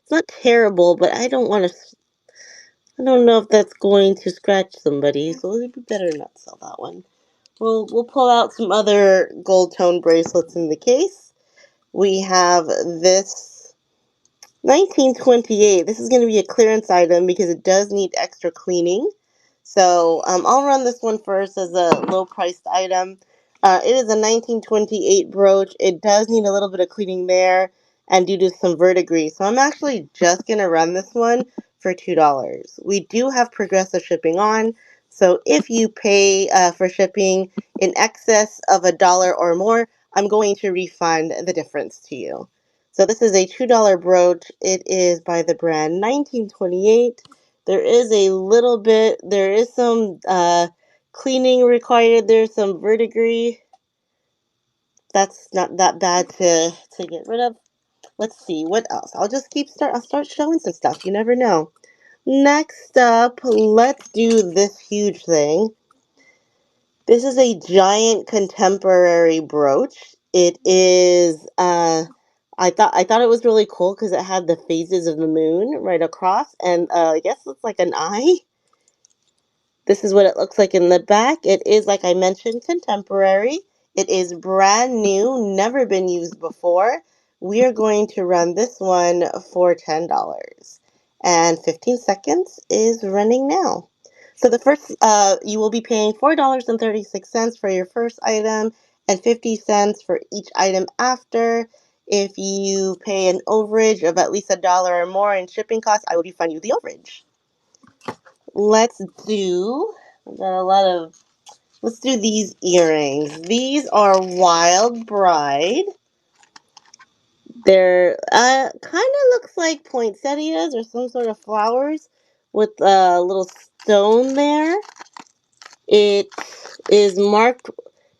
It's not terrible, but I don't want to. I don't know if that's going to scratch somebody, so it'd be better not sell that one. We'll pull out some other gold tone bracelets in the case. We have this 1928. This is going to be a clearance item because it does need extra cleaning. So I'll run this one first as a low priced item. It is a 1928 brooch. It does need a little bit of cleaning there and due to some verdigris. So I'm actually just going to run this one for $2. We do have progressive shipping on. So if you pay for shipping in excess of $1 or more, I'm going to refund the difference to you. So this is a $2 brooch. It is by the brand 1928. There is a little bit, there is some cleaning required. There's some verdigris. That's not that bad to get rid of. Let's see, what else? I'll start showing some stuff. You never know. Next up, let's do this huge thing. This is a giant contemporary brooch. It is I thought it was really cool because it had the phases of the moon right across, and I guess it's like an eye. This is what it looks like in the back. It is, like I mentioned, contemporary. It is brand new, never been used before. We are going to run this one for $10. And 15 seconds is running now. So the first, you will be paying $4.36 for your first item and 50 cents for each item after. If you pay an overage of at least $1 or more in shipping costs, I will refund you the overage. Let's do, I got a lot of, let's do these earrings. These are Wild Bride. They're kind of looks like poinsettias or some sort of flowers with a little stone there. It is marked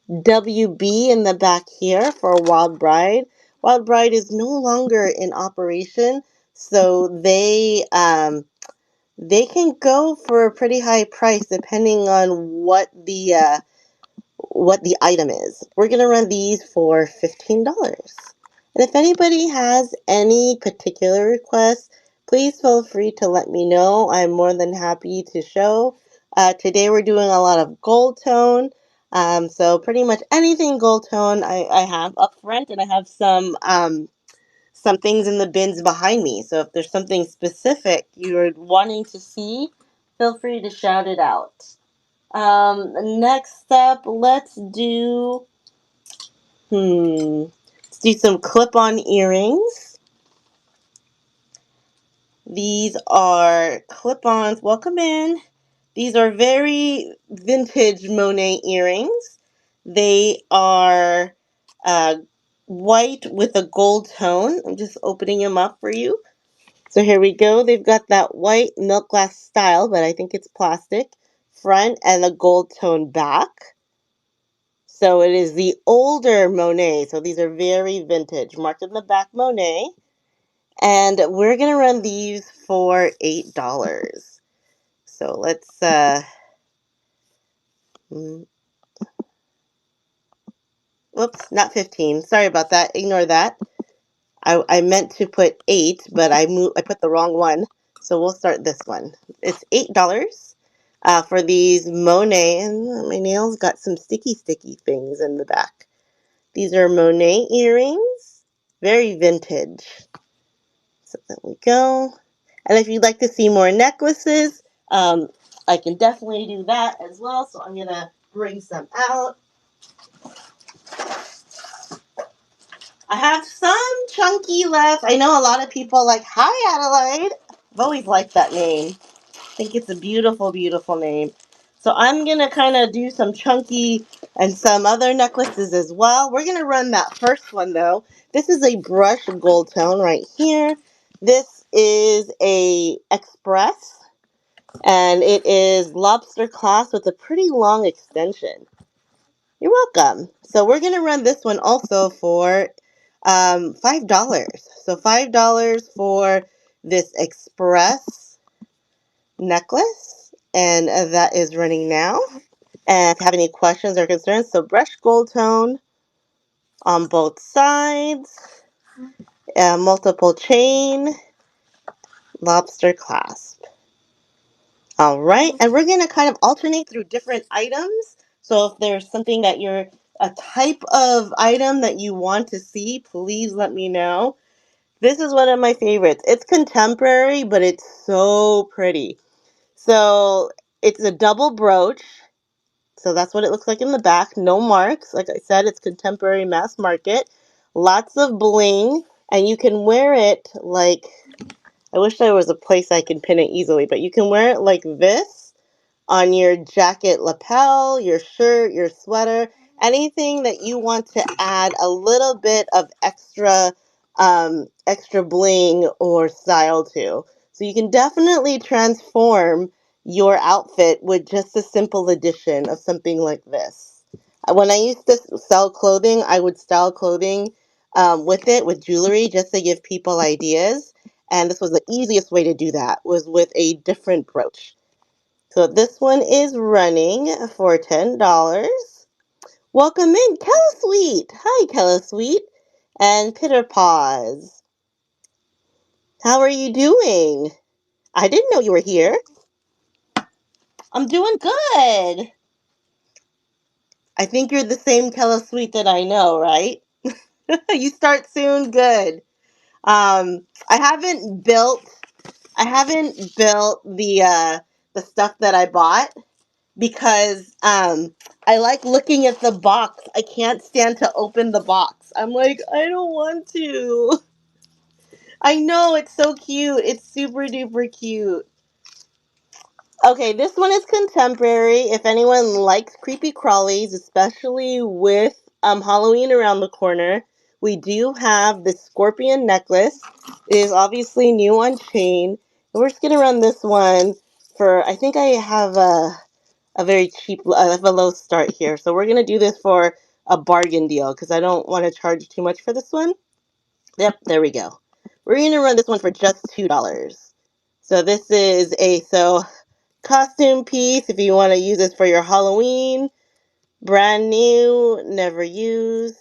WB in the back here for Wild Bride. Wild Bride is no longer in operation, so they can go for a pretty high price depending on what the item is. We're gonna run these for $15. And if anybody has any particular requests, please feel free to let me know. I'm more than happy to show. Today we're doing a lot of gold tone. So pretty much anything gold tone I have up front, and I have some things in the bins behind me. So if there's something specific you're wanting to see, feel free to shout it out. Next up, let's do some clip-on earrings. These are clip-ons. Welcome in. These are very vintage Monet earrings. They are white with a gold tone. I'm just opening them up for you. So here we go. They've got that white milk glass style, but I think it's plastic front and a gold tone back. So it is the older Monet. So these are very vintage. Marked in the back Monet. And we're going to run these for $8. So let's whoops, not 15. Sorry about that. Ignore that. I meant to put 8, but I put the wrong one. So we'll start this one. It's $8 for these Monet, and my nails got some sticky things in the back. These are Monet earrings, very vintage. So there we go. And if you'd like to see more necklaces, I can definitely do that as well. So I'm gonna bring some out. I have some chunky left. I know a lot of people like, hi Adelaide. I've always liked that name. I think it's a beautiful, beautiful name. So I'm going to kind of do some chunky and some other necklaces as well. We're going to run that first one though. This is a brushed gold tone right here. This is a express and it is lobster clasp with a pretty long extension. You're welcome. So we're going to run this one also for $5. So $5 for this express necklace, and that is running now. And if you have any questions or concerns, so brushed gold tone on both sides, multiple chain, lobster clasp. All right, and we're going to kind of alternate through different items. So if there's something that you're a type of item that you want to see, please let me know. This is one of my favorites. It's contemporary, but it's so pretty. So it's a double brooch. So that's what it looks like in the back. No marks. Like I said, it's contemporary mass market. Lots of bling. And you can wear it like, I wish there was a place I could pin it easily, but you can wear it like this on your jacket lapel, your shirt, your sweater, anything that you want to add a little bit of extra bling or style to. So you can definitely transform your outfit with just a simple addition of something like this. When I used to sell clothing, I would style clothing with it, with jewelry, just to give people ideas. And this was the easiest way to do that, was with a different brooch. So this one is running for $10. Welcome in, Kella Sweet. Hi, Kella Sweet. And Pitter Paws. How are you doing? I didn't know you were here. I'm doing good. I think you're the same Kella Sweet that I know, right? You start soon? Good. I haven't built the stuff that I bought because I like looking at the box. I can't stand to open the box. I'm like, I don't want to. I know, it's so cute. It's super duper cute. Okay, this one is contemporary. If anyone likes creepy crawlies, especially with Halloween around the corner, we do have the scorpion necklace. It is obviously new on chain. And we're just gonna run this one for, I think I have a very cheap, I have a low start here. So we're going to do this for a bargain deal because I don't want to charge too much for this one. Yep, there we go. We're going to run this one for just $2. So this is a costume piece if you want to use this for your Halloween. Brand new, never used.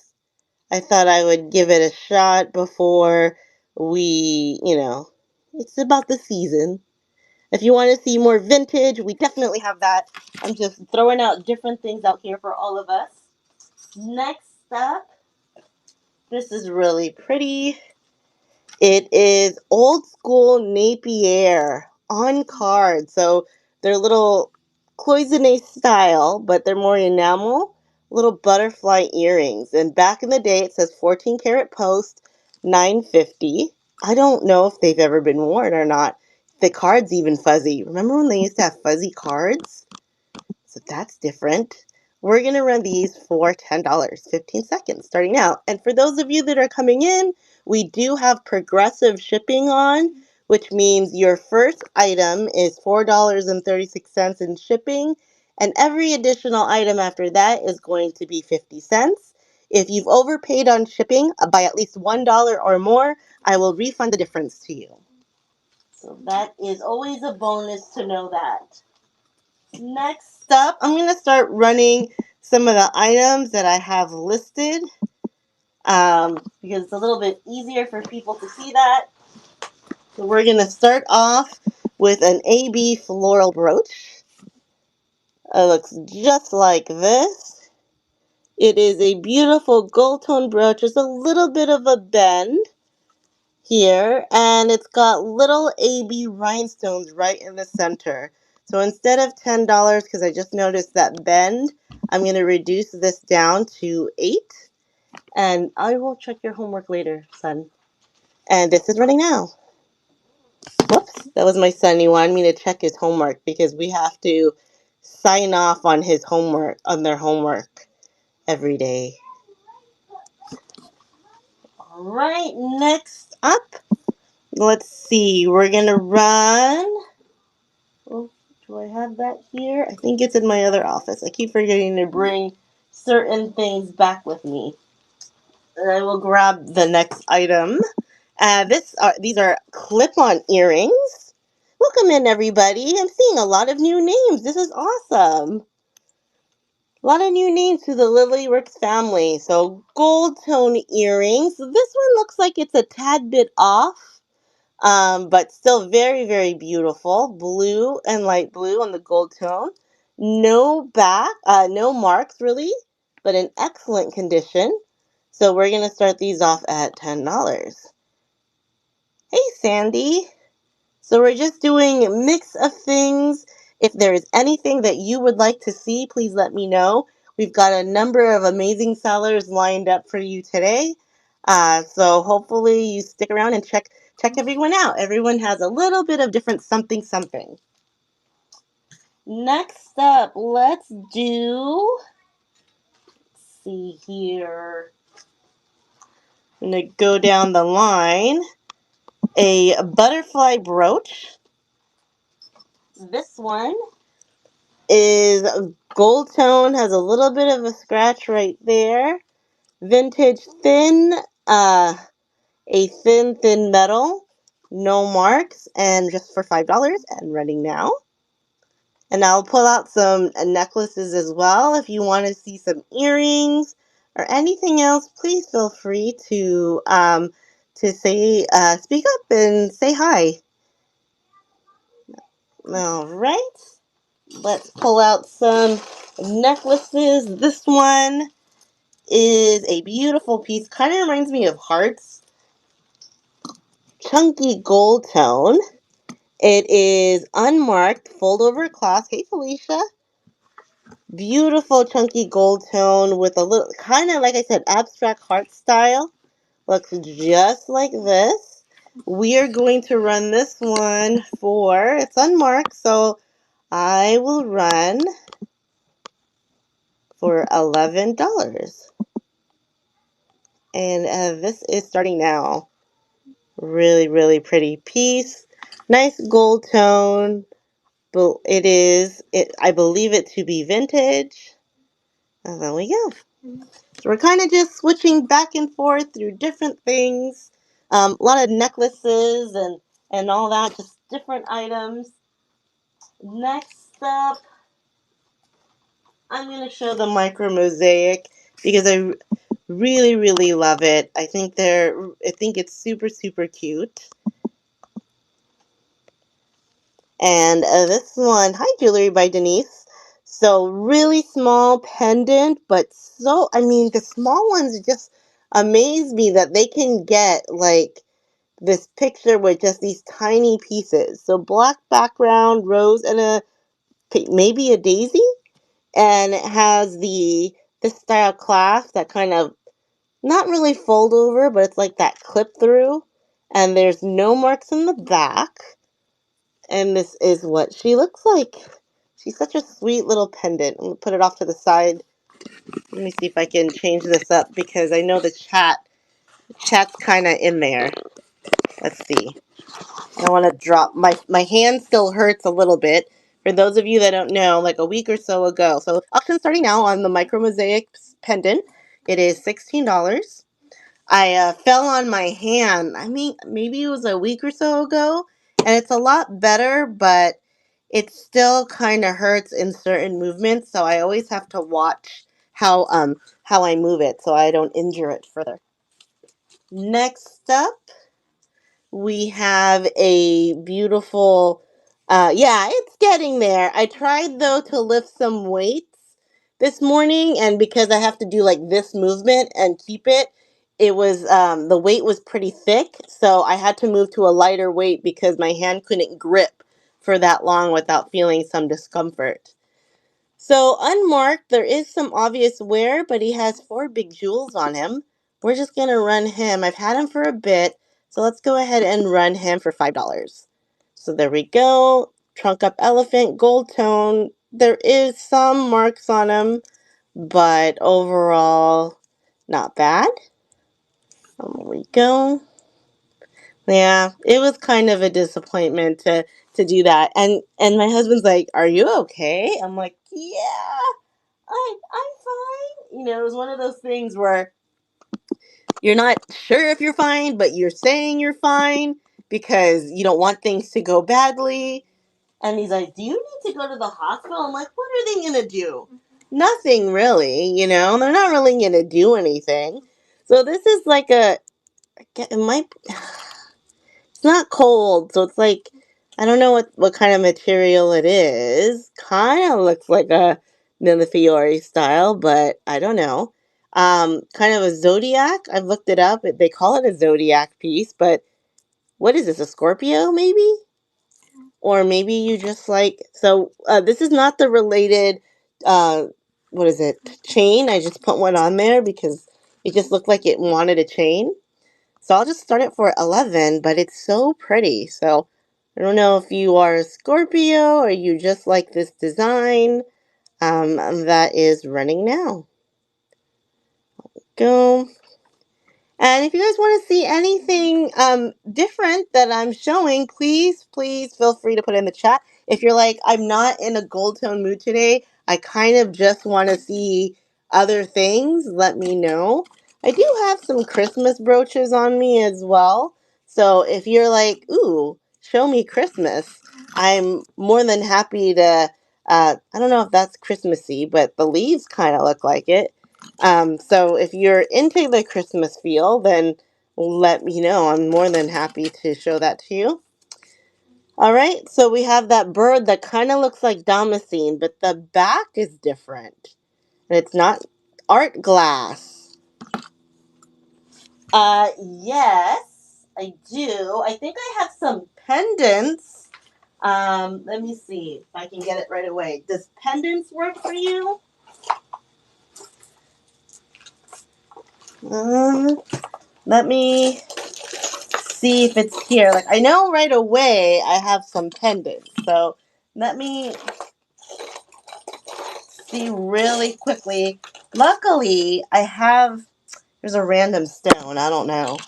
I thought I would give it a shot before it's about the season. If you want to see more vintage, we definitely have that. I'm just throwing out different things out here for all of us. Next up, this is really pretty. It is old school Napier on card. So they're little cloisonne style, but they're more enamel. Little butterfly earrings. And back in the day, it says 14 karat post, $9.50. I don't know if they've ever been worn or not. The card's even fuzzy. Remember when they used to have fuzzy cards? So that's different. We're going to run these for $10, 15 seconds starting out. And for those of you that are coming in, we do have progressive shipping on, which means your first item is $4.36 in shipping, and every additional item after that is going to be 50 cents. If you've overpaid on shipping by at least $1 or more, I will refund the difference to you. So that is always a bonus to know that. Next up, I'm going to start running some of the items that I have listed because it's a little bit easier for people to see that. So we're going to start off with an AB floral brooch. It looks just like this. It is a beautiful gold tone brooch. There's a little bit of a bend here, and it's got little AB rhinestones right in the center. So instead of $10, because I just noticed that bend, I'm going to reduce this down to $8. And I will check your homework later, son. And this is running now. Whoops, that was my son. He wanted me to check his homework because we have to sign off on his homework, on their homework every day. All right, next up, let's see. We're going to run. Oh, do I have that here? I think it's in my other office. I keep forgetting to bring certain things back with me. And I will grab the next item. These are clip-on earrings. Welcome in, everybody. I'm seeing a lot of new names. This is awesome. A lot of new names to the Lilyworks family. So gold tone earrings. This one looks like it's a tad bit off. But still very, very beautiful. Blue and light blue on the gold tone. No marks really, but in excellent condition. So we're gonna start these off at $10. Hey, Sandy. So we're just doing a mix of things. If there is anything that you would like to see, please let me know. We've got a number of amazing sellers lined up for you today. So hopefully you stick around and check everyone out. Everyone has a little bit of different something something. Next up, let's see here. I'm gonna go down the line. A butterfly brooch. This one is gold tone, has a little bit of a scratch right there. Vintage thin, a thin metal, no marks, and just for $5 and running now. And I'll pull out some necklaces as well. If you want to see some earrings or anything else, please feel free to speak up and say hi. All right. Let's pull out some necklaces. This one is a beautiful piece. Kind of reminds me of hearts. Chunky gold tone. It is unmarked, fold over clasp. Hey, Felicia. Beautiful chunky gold tone with a little, kind of like I said, abstract heart style. Looks just like this. We are going to run this one it's unmarked, so I will run for $11. And this is starting now. Really, really pretty piece. Nice gold tone. But I believe it to be vintage. And there we go. So we're kind of just switching back and forth through different things. A lot of necklaces and all that, just different items. Next up, I'm going to show the micro mosaic because I really, really love it. I think it's super, super cute. And this one, hi Jewelry by Denise. So really small pendant, but the small ones just amaze me that they can get like this picture with just these tiny pieces. So black background, rose, and maybe a daisy. And it has this style clasp that kind of not really fold over, but it's like that clip through. And there's no marks in the back. And this is what she looks like. She's such a sweet little pendant. I'm going to put it off to the side. Let me see if I can change this up because I know the chat's kind of in there. Let's see. I want to drop. My hand still hurts a little bit. For those of you that don't know, like a week or so ago. So auction starting now on the Micro Mosaic pendant. It is $16. I fell on my hand. I mean, maybe it was a week or so ago. And it's a lot better, but it still kind of hurts in certain movements. So I always have to watch how I move it so I don't injure it further. Next up, we have a beautiful, yeah, it's getting there. I tried though to lift some weights this morning, and because I have to do like this movement and keep it, the weight was pretty thick, so I had to move to a lighter weight because my hand couldn't grip for that long without feeling some discomfort. So unmarked, there is some obvious wear, but he has 4 big jewels on him. We're just going to run him. I've had him for a bit, so let's go ahead and run him for $5. So there we go. Trunk up elephant, gold tone. There is some marks on him, but overall, not bad. There we go. Yeah, it was kind of a disappointment to do that. And my husband's like, "Are you okay?" I'm like, "Yeah, I'm fine." It was one of those things where you're not sure if you're fine, but you're saying you're fine because you don't want things to go badly. And he's like, "Do you need to go to the hospital?" I'm like, "What are they gonna do? Nothing really, They're not really gonna do anything." So this is like it's not cold, so it's like, I don't know what kind of material it is. Kind of looks like a Millefiori style, but I don't know. Kind of a Zodiac. I've looked it up. They call it a Zodiac piece, but what is this, a Scorpio maybe? Or maybe you just like, so this is not the related, uh, what is it, chain. I just put one on there because it just looked like it wanted a chain. So I'll just start it for 11, but it's so pretty. So I don't know if you are a Scorpio or you just like this design that is running now. Go. And if you guys want to see anything different that I'm showing, please feel free to put it in the chat. If you're like, I'm not in a gold tone mood today, I kind of just want to see other things, let me know. I do have some Christmas brooches on me as well. So if you're like, ooh, show me Christmas, I'm more than happy to, I don't know if that's Christmassy, but the leaves kind of look like it. So if you're into the Christmas feel, then let me know. I'm more than happy to show that to you. All right, so we have that bird that kind of looks like Damascene, but the back is different. And it's not art glass. Yes, I do. I think I have some pendants. Let me see if I can get it right away. Does pendants work for you? Let me see if it's here. Like, I know right away I have some pendants. So let me see really quickly. Luckily, I have, there's a random stone. I don't know.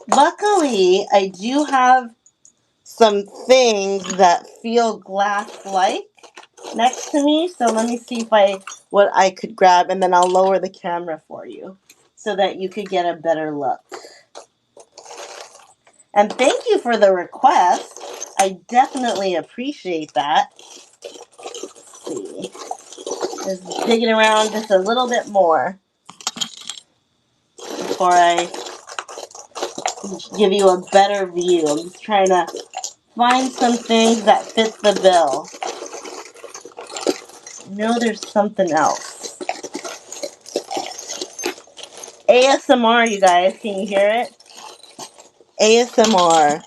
Luckily, I do have some things that feel glass-like next to me. So let me see what I could grab, and then I'll lower the camera for you so that you could get a better look. And thank you for the request. I definitely appreciate that. Let's see. Just digging around just a little bit more before I give you a better view. I'm just trying to find some things that fit the bill. I know there's something else. ASMR, you guys. Can you hear it? ASMR.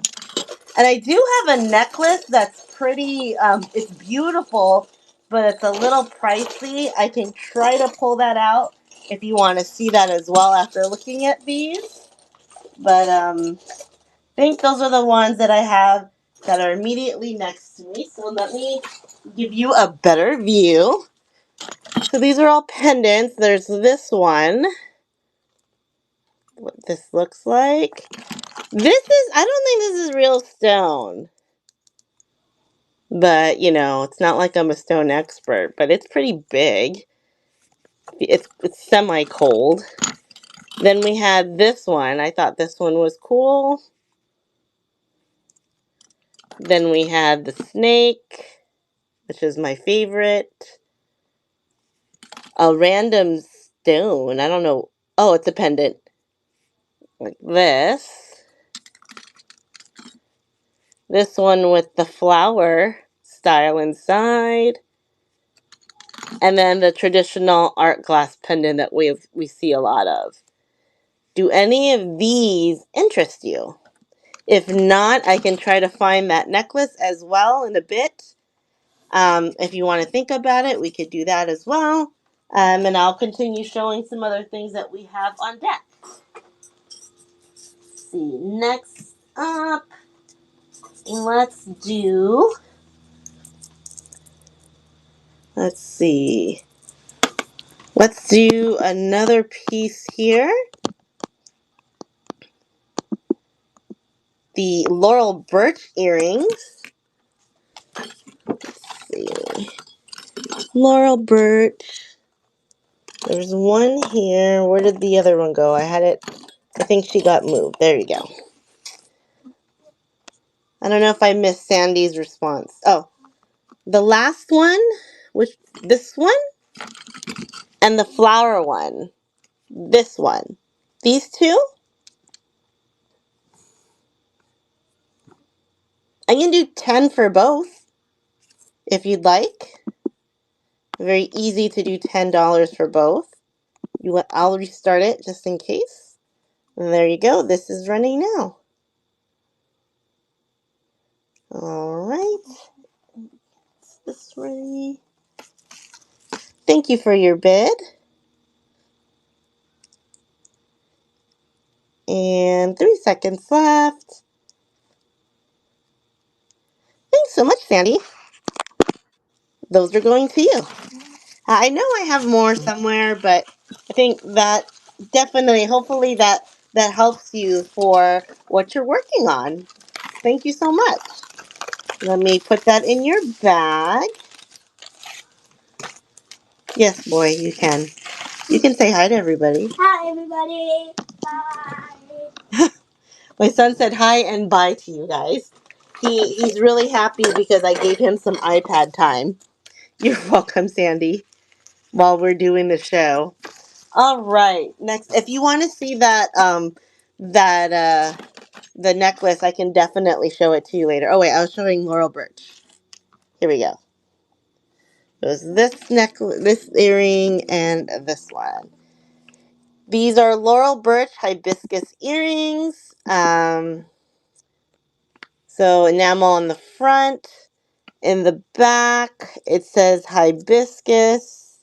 And I do have a necklace that's pretty, it's beautiful, but it's a little pricey. I can try to pull that out if you want to see that as well after looking at these. But I think those are the ones that I have that are immediately next to me. So let me give you a better view. So these are all pendants. There's this one. What this looks like. I don't think this is real stone. But, you know, it's not like I'm a stone expert, but it's pretty big. It's semi-cold. Then we had this one. I thought this one was cool. Then we had the snake, which is my favorite. A random stone. I don't know. Oh, it's a pendant. Like this. This one with the flower style inside. And then the traditional art glass pendant that we see a lot of. Do any of these interest you? If not, I can try to find that necklace as well in a bit. If you want to think about it, we could do that as well. And I'll continue showing some other things that we have on deck. Let's see, next up, let's see. Let's do another piece here. The laurel birch earrings. Let's see. Laurel birch. There's one here. Where did the other one go? I had it. I think she got moved. There you go. I don't know if I missed Sandy's response. Oh, the last one, this one, and the flower one. This one. These two? I can do 10 for both if you'd like. Very easy to do $10 for both. I'll restart it just in case. And there you go. This is running now. All right. This ready. Thank you for your bid. And 3 seconds left. Thanks so much, Sandy. Those are going to you. I know I have more somewhere, but I think that definitely, hopefully that helps you for what you're working on. Thank you so much. Let me put that in your bag. Yes, boy, you can. You can say hi to everybody. Hi, everybody. Bye. My son said hi and bye to you guys. He's really happy because I gave him some iPad time. You're welcome, Sandy, while we're doing the show. All right. Next, if you want to see the necklace, I can definitely show it to you later. Oh wait, I was showing Laurel Birch. Here we go. It was this necklace, this earring, and this one. These are Laurel Birch hibiscus earrings. So enamel on the front. In the back, it says hibiscus.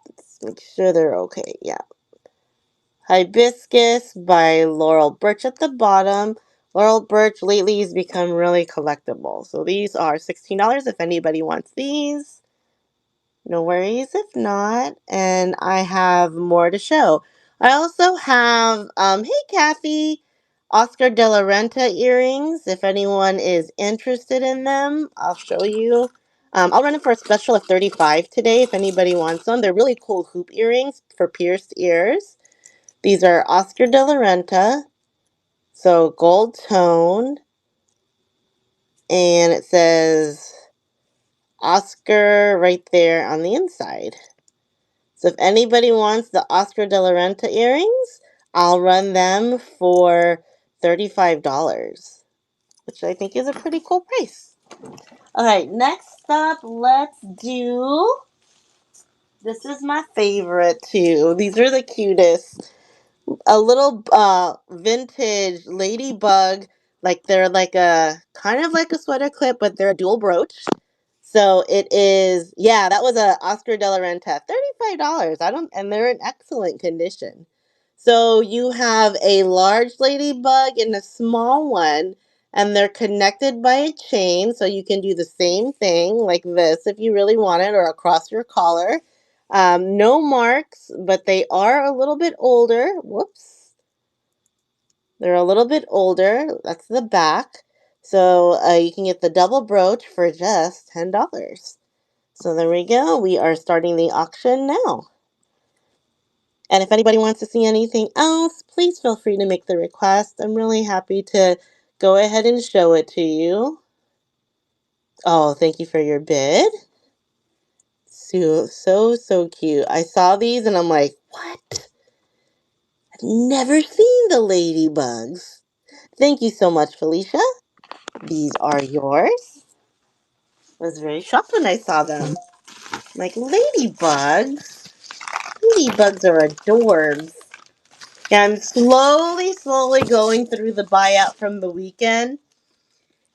Let's make sure they're okay. Yeah. Hibiscus by Laurel Birch at the bottom. Laurel Birch lately has become really collectible. So these are $16 if anybody wants these. No worries if not. And I have more to show. I also have, hey Kathy, Oscar de la Renta earrings. If anyone is interested in them, I'll show you. I'll run it for a special of $35 today if anybody wants them. They're really cool hoop earrings for pierced ears. These are Oscar de la Renta, so gold tone, and it says Oscar right there on the inside. So if anybody wants the Oscar de la Renta earrings, I'll run them for $35, which I think is a pretty cool price. All right, next up, let's do, this is my favorite too. These are the cutest. A little vintage Ladybug, like they're like a kind of like a sweater clip, but they're a dual brooch. So it is, yeah, that was a Oscar de la Renta, $35. I don't, and they're in excellent condition. So you have a large ladybug and a small one, and they're connected by a chain. So you can do the same thing like this if you really want it, or across your collar. No marks, but they are a little bit older. Whoops. They're a little bit older. That's the back. So you can get the double brooch for just $10. So there we go. We are starting the auction now. And if anybody wants to see anything else, please feel free to make the request. I'm really happy to go ahead and show it to you. Oh, thank you for your bid. So cute. I saw these and I'm like, what? I've never seen the ladybugs. Thank you so much, Felicia. These are yours. I was very shocked when I saw them. Like, ladybugs? Ladybugs are adorbs. Yeah, I'm slowly going through the buyout from the weekend.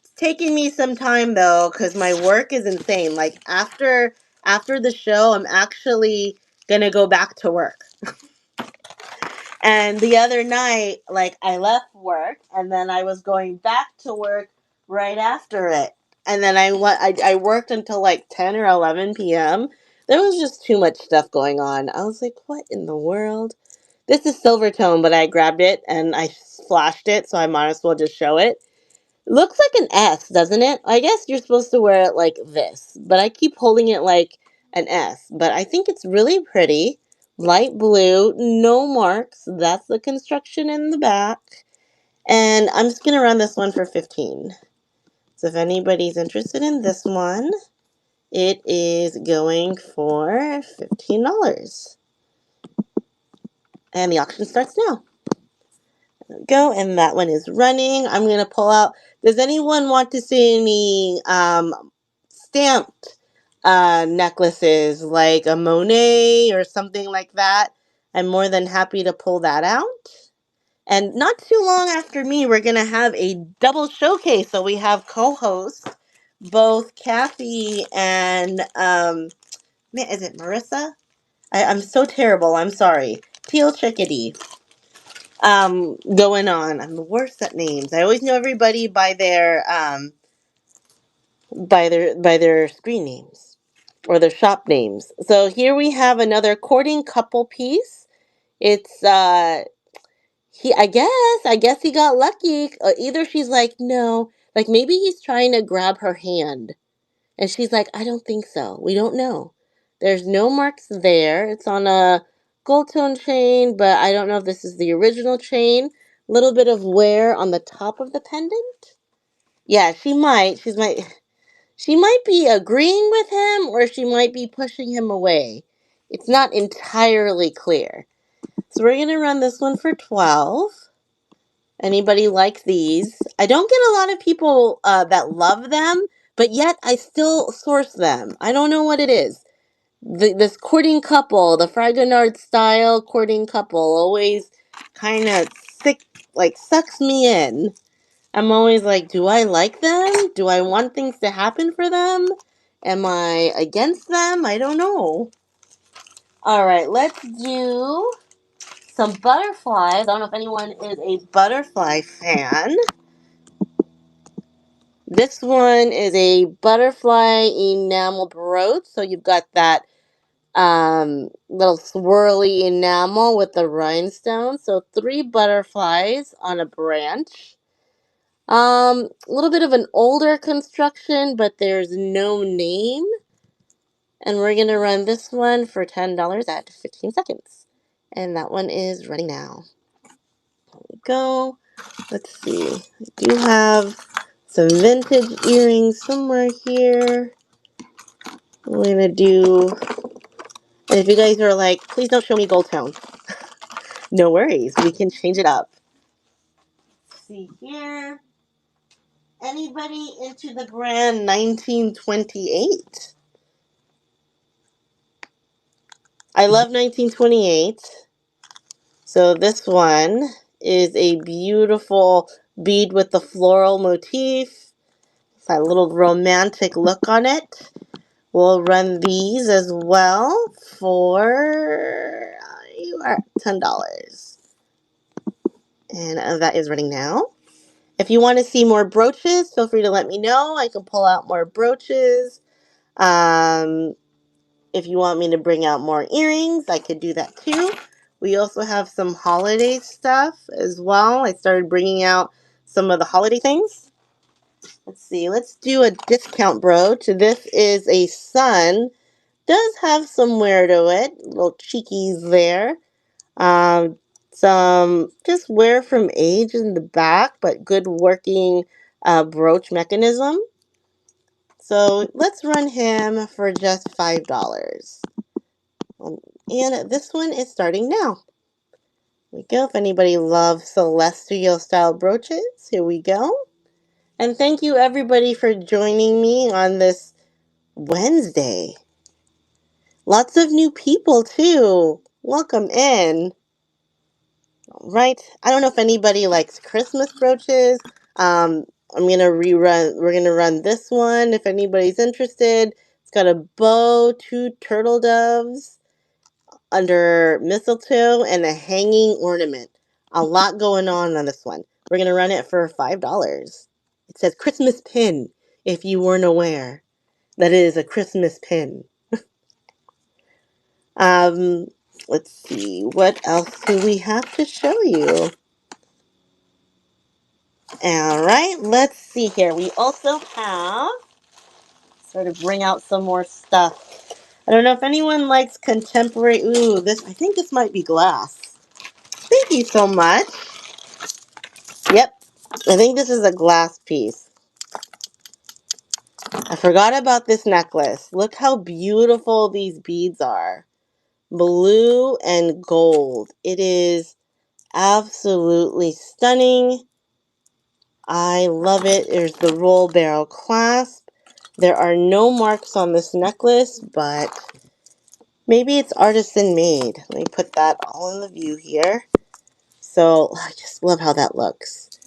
It's taking me some time, though, because my work is insane. Like, after the show, I'm actually going to go back to work. And the other night, like, I left work and then I was going back to work right after it. And then I worked until like 10 or 11 p.m. There was just too much stuff going on. I was like, what in the world? This is silver tone, but I grabbed it and I flashed it, so I might as well just show it. Looks like an S, doesn't it? I guess you're supposed to wear it like this, but I keep holding it like an S. But I think it's really pretty. Light blue, no marks. That's the construction in the back. And I'm just going to run this one for 15. So if anybody's interested in this one, it is going for $15. And the auction starts now. There we go, and that one is running. I'm going to pull out Does anyone want to see any stamped necklaces like a Monet or something like that? I'm more than happy to pull that out. And not too long after me, we're going to have a double showcase. So we have co-hosts, both Kathy and, man, is it Marissa? I'm so terrible. I'm sorry. Teal Chickadee. Going on. I'm the worst at names. I always know everybody by their screen names or their shop names. So here we have another courting couple piece. It's I guess he got lucky. Either she's like, no, like maybe he's trying to grab her hand. And she's like, I don't think so. We don't know. There's no marks there. It's on a gold tone chain, but I don't know if this is the original chain. Little bit of wear on the top of the pendant. Yeah, she might be agreeing with him or she might be pushing him away. It's not entirely clear. So we're gonna run this one for 12. Anybody like these? I don't get a lot of people that love them, but yet I still source them. I don't know what it is. This courting couple, the Fragonard style courting couple, always kind of sick, like sucks me in. I'm always like, do I like them? Do I want things to happen for them? Am I against them? I don't know. All right, let's do some butterflies. I don't know if anyone is a butterfly fan. This one is a butterfly enamel brooch. So you've got that little swirly enamel with the rhinestone. So 3 butterflies on a branch. A little bit of an older construction, but there's no name. And we're gonna run this one for $10 at 15 seconds. And that one is running now. There we go. Let's see. I do have some vintage earrings somewhere here. We're gonna do, and if you guys are like, please don't show me gold tone. No worries, we can change it up. Let's see here. Anybody into the brand 1928? I love 1928. So this one is a beautiful bead with the floral motif. It's a little romantic look on it. We'll run these as well for you are $10. And that is running now. If you want to see more brooches, feel free to let me know. I can pull out more brooches. Um, if you want me to bring out more earrings, I could do that too. We also have some holiday stuff as well. I started bringing out some of the holiday things. Let's see. Let's do a discount brooch. This is a sun. Does have some wear to it. Little cheekies there. Um, some just wear from age in the back, but good working brooch mechanism. So let's run him for just $5. And this one is starting now. Here we go. If anybody loves celestial style brooches, here we go. And thank you everybody for joining me on this Wednesday. Lots of new people too. Welcome in. Right. I don't know if anybody likes Christmas brooches. I'm gonna rerun. We're gonna run this one if anybody's interested. It's got a bow, 2 turtle doves under mistletoe, and a hanging ornament. A lot going on this one. We're gonna run it for $5. It says Christmas pin. If you weren't aware, that it is a Christmas pin. Um, let's see. What else do we have to show you? All right, let's see here. We also have, sort of bring out some more stuff. I don't know if anyone likes contemporary. Ooh, I think this might be glass. Thank you so much. Yep, I think this is a glass piece. I forgot about this necklace. Look how beautiful these beads are. Blue and gold. It is absolutely stunning. I love it. There's the roll barrel clasp. There are no marks on this necklace, but maybe it's artisan made. Let me put that all in the view here. So I just love how that looks.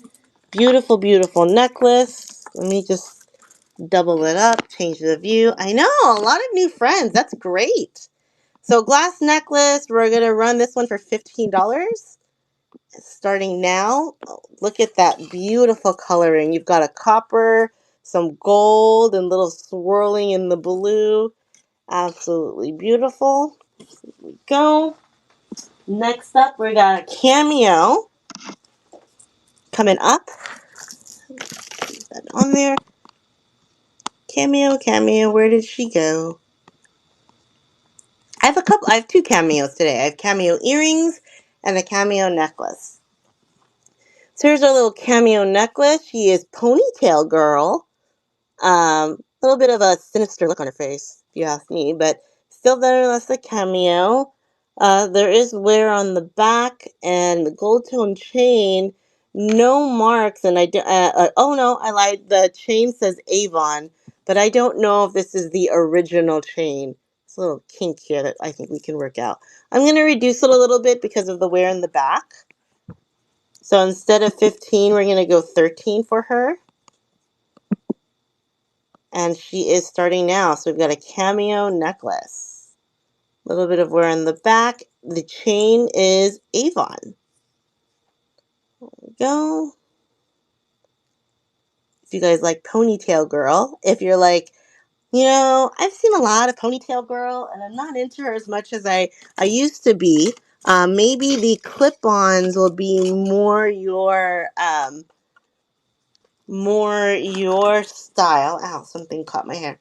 Beautiful, beautiful necklace. Let me just double it up, change the view. I know, a lot of new friends. That's great. So glass necklace, we're going to run this one for $15. Starting now. Oh, look at that beautiful coloring. You've got a copper, some gold, and little swirling in the blue. Absolutely beautiful. Here we go. Next up, we got a Cameo coming up. Put that on there. Cameo, Cameo, where did she go? I have two cameos today. I have cameo earrings and a cameo necklace. So here's our little cameo necklace. She is Ponytail Girl. A little bit of a sinister look on her face, if you ask me, but still nonetheless a cameo. There is wear on the back and the gold tone chain. No marks, and oh no, I lied. The chain says Avon, but I don't know if this is the original chain. It's a little kink here that I think we can work out. I'm going to reduce it a little bit because of the wear in the back. So instead of 15, we're going to go 13 for her. And she is starting now. So we've got a cameo necklace. A little bit of wear in the back. The chain is Avon. There we go. If you guys like Ponytail Girl, if you're like, I've seen a lot of Ponytail Girl, and I'm not into her as much as I used to be. Maybe the clip-ons will be more your style. Ow, something caught my hair.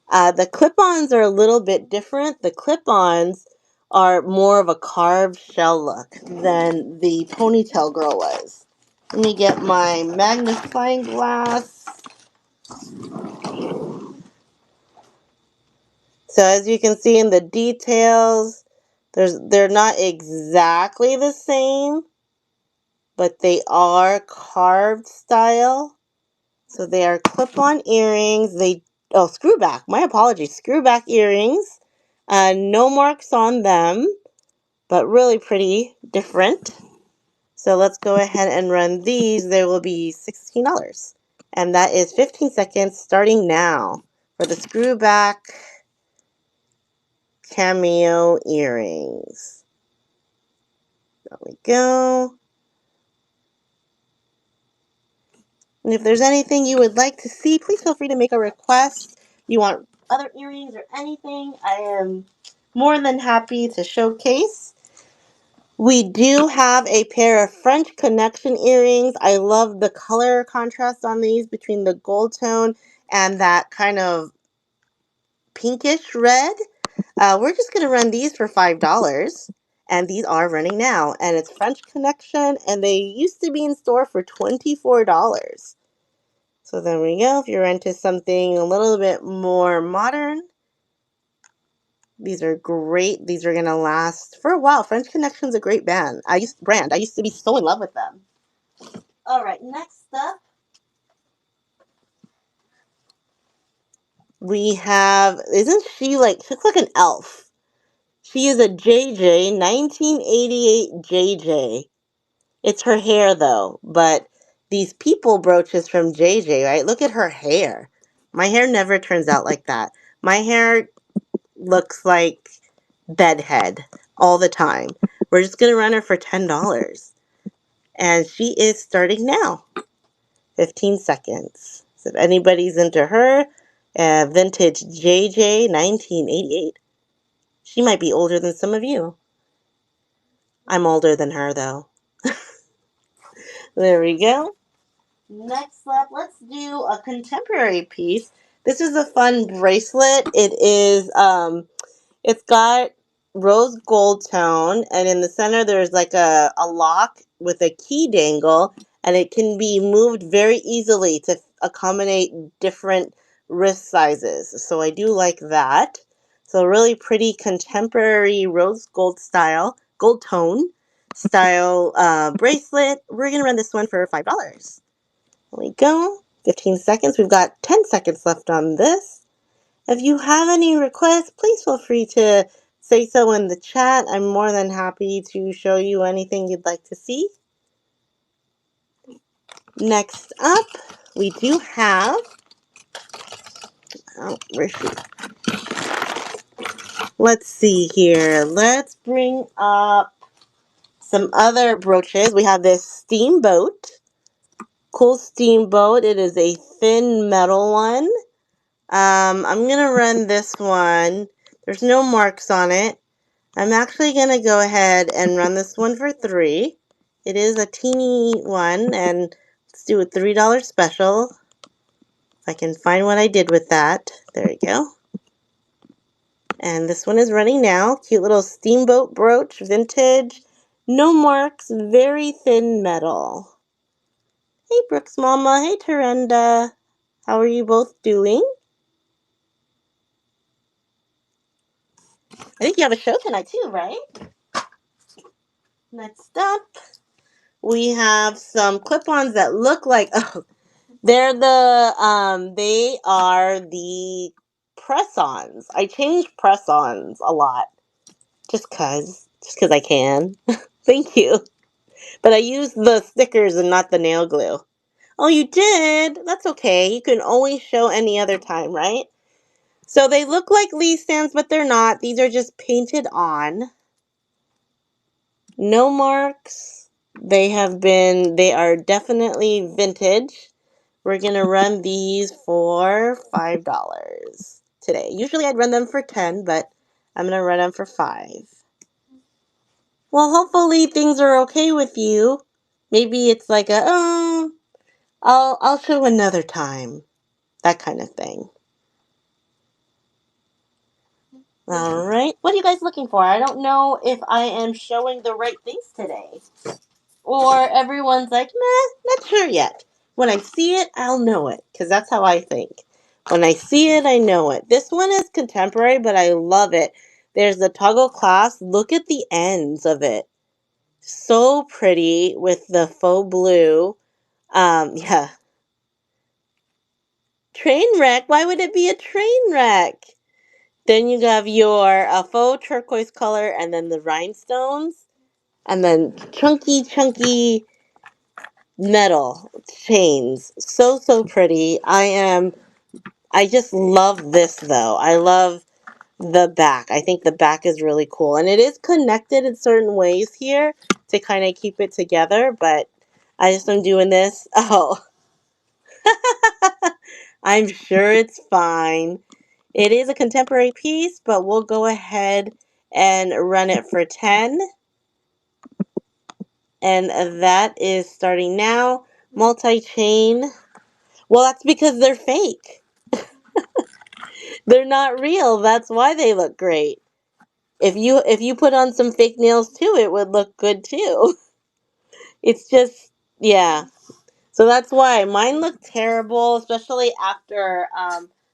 The clip-ons are a little bit different. The clip-ons are more of a carved shell look than the Ponytail Girl was. Let me get my magnifying glass. So as you can see in the details, they're not exactly the same, but they are carved style. So they are clip-on earrings. Screwback. My apologies. Screwback earrings. No marks on them, but really pretty, different. So let's go ahead and run these. They will be $16. And that is 15 seconds starting now for the screwback cameo earrings. There we go. And if there's anything you would like to see, please feel free to make a request. You want other earrings or anything, I am more than happy to showcase. We do have a pair of French Connection earrings. I love the color contrast on these between the gold tone and that kind of pinkish red. We're just going to run these for $5. And these are running now. And it's French Connection, and they used to be in store for $24. So there we go. If you're into something a little bit more modern, these are great. These are going to last for a while. French Connection's a great brand. I used to be so in love with them. All right, next up, we have, she looks like an elf. She is a JJ, 1988 JJ. It's her hair though, but these people brooches from JJ, right? Look at her hair. My hair never turns out like that. My hair looks like bedhead all the time. We're just going to run her for $10. And she is starting now. 15 seconds. So if anybody's into her, vintage JJ 1988. She might be older than some of you. I'm older than her though. There we go. Next up, let's do a contemporary piece. This is a fun bracelet. It's got rose gold tone, and in the center there's like a lock with a key dangle, and it can be moved very easily to accommodate different wrist sizes. So I do like that. So really pretty contemporary rose gold tone style bracelet. We're going to run this one for $5. There we go. 15 seconds. We've got 10 seconds left on this. If you have any requests, please feel free to say so in the chat. I'm more than happy to show you anything you'd like to see. Next up, we do have, oh, where's she? Let's see here. Let's bring up some other brooches. We have this steamboat. Cool steamboat. It is a thin metal one. I'm going to run this one. There's no marks on it. I'm actually going to go ahead and run this one for $3. It is a teeny one, and let's do a $3 special. If I can find what I did with that. There we go. And this one is running now. Cute little steamboat brooch, vintage. No marks, very thin metal. Hey, Brooks Mama. Hey, Terenda. How are you both doing? I think you have a show tonight too, right? Next up, we have some clip-ons that look like, oh, they are the press-ons. I change press-ons a lot just cause I can. Thank you. But I use the stickers and not the nail glue. Oh, you did? That's okay. You can always show any other time, right? So they look like leaf stands, but they're not. These are just painted on. No marks. They are definitely vintage. We're going to run these for $5 today. Usually I'd run them for 10, but I'm going to run them for 5. Well, hopefully things are okay with you. Maybe it's like I'll show another time. That kind of thing. All right. What are you guys looking for? I don't know if I am showing the right things today. Or everyone's like, meh, not sure yet. When I see it, I'll know it. Because that's how I think. When I see it, I know it. This one is contemporary, but I love it. There's the toggle clasp. Look at the ends of it. So pretty with the faux blue. Yeah. Train wreck? Why would it be a train wreck? Then you have your faux turquoise color and then the rhinestones. And then chunky metal chains. So pretty. I just love this though. I love the back. I think the back is really cool. And it is connected in certain ways here to kind of keep it together. But I just am doing this. Oh, I'm sure it's fine. It is a contemporary piece, but we'll go ahead and run it for 10. And that is starting now. Multi-chain. Well, that's because they're fake. They're not real. That's why they look great. If you put on some fake nails too, it would look good too. It's just, yeah. So that's why mine look terrible, especially after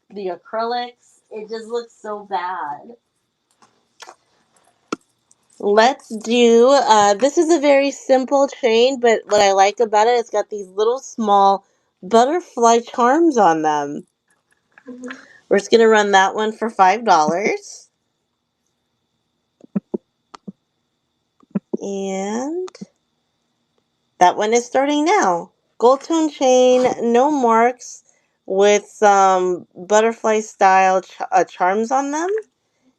the acrylics. It just looks so bad. Let's do, this is a very simple chain, but what I like about it, it's got these little small butterfly charms on them. We're just going to run that one for $5. And that one is starting now. Gold tone chain, no marks, with some butterfly style charms on them.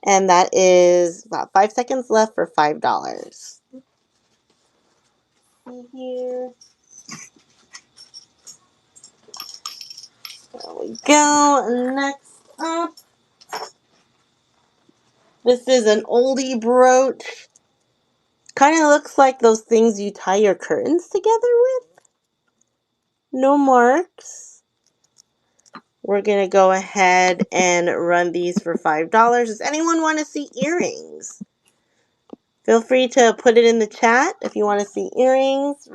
And that is about 5 seconds left for $5. See here. There we go. Next up, this is an oldie brooch. Kind of looks like those things you tie your curtains together with. No marks. We're going to go ahead and run these for $5. Does anyone want to see earrings? Feel free to put it in the chat if you want to see earrings.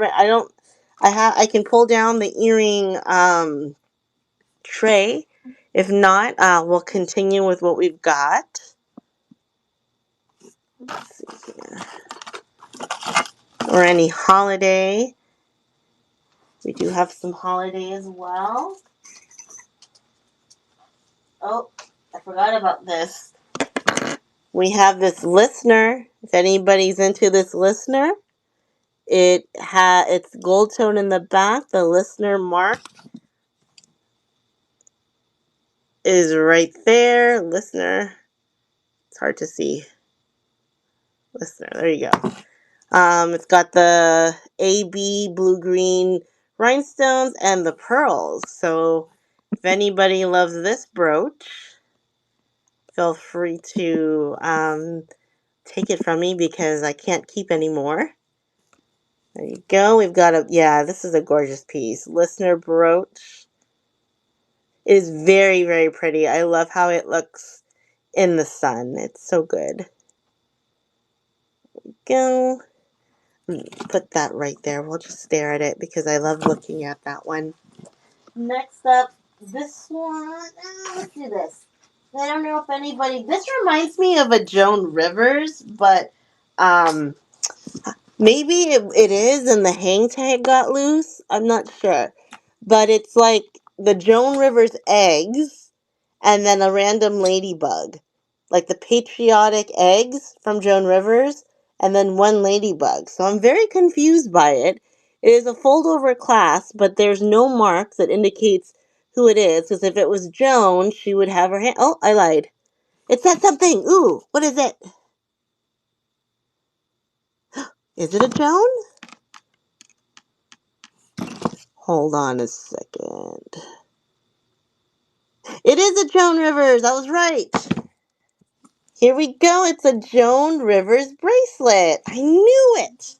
I can pull down the earring tray. If not, we'll continue with what we've got. Let's see here. Or any holiday. We do have some holiday as well. Oh, I forgot about this. We have this listener. If anybody's into this listener, it's gold tone in the back. The listener mark is right there. Listener. It's hard to see. Listener. There you go. It's got the AB blue green rhinestones and the pearls. So if anybody loves this brooch, feel free to take it from me because I can't keep any more. There you go. We've got this is a gorgeous piece. Listener brooch. It is very, very pretty. I love how it looks in the sun. It's so good. Go. Put that right there. We'll just stare at it because I love looking at that one. Next up, this one. Let's do this. I don't know if anybody. This reminds me of a Joan Rivers, but maybe it is, and the hang tag got loose. I'm not sure. But it's like the Joan Rivers eggs and then a random ladybug. Like the patriotic eggs from Joan Rivers and then one ladybug. So I'm very confused by it. It is a fold over clasp, but there's no marks that indicates who it is. Because if it was Joan, she would have her hand. Oh, I lied. It said something. Ooh, what is it? Is it a Joan? Hold on a second. It is a Joan Rivers. I was right. Here we go. It's a Joan Rivers bracelet. I knew it.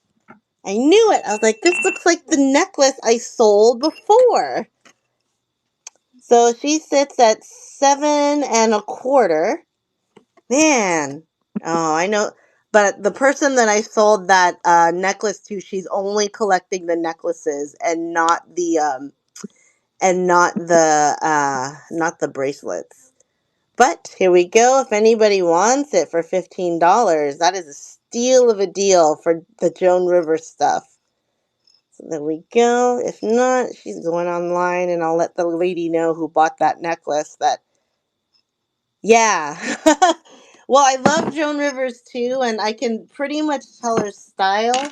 I knew it. I was like, this looks like the necklace I sold before. So she sits at 7.25. Man. Oh, I know. But the person that I sold that necklace to, she's only collecting the necklaces and not the not the bracelets. But here we go. If anybody wants it for $15, that is a steal of a deal for the Joan Rivers stuff. So there we go. If not, she's going online, and I'll let the lady know who bought that necklace that, yeah. Well, I love Joan Rivers too, and I can pretty much tell her style.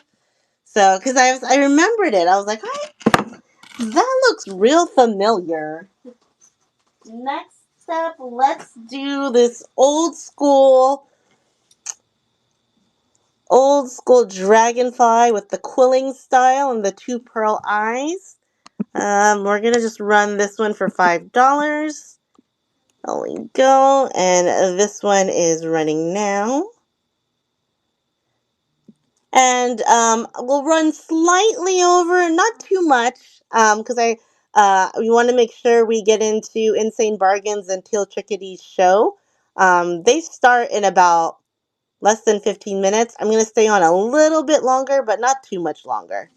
So, because I remembered it. I was like, that looks real familiar. Next up, let's do this old school dragonfly with the quilling style and the two pearl eyes. We're gonna just run this one for $5. There we go, and this one is running now. And we'll run slightly over, not too much, because we want to make sure we get into Insane Bargains and Teal Chickadee's show. They start in about less than 15 minutes. I'm going to stay on a little bit longer, but not too much longer.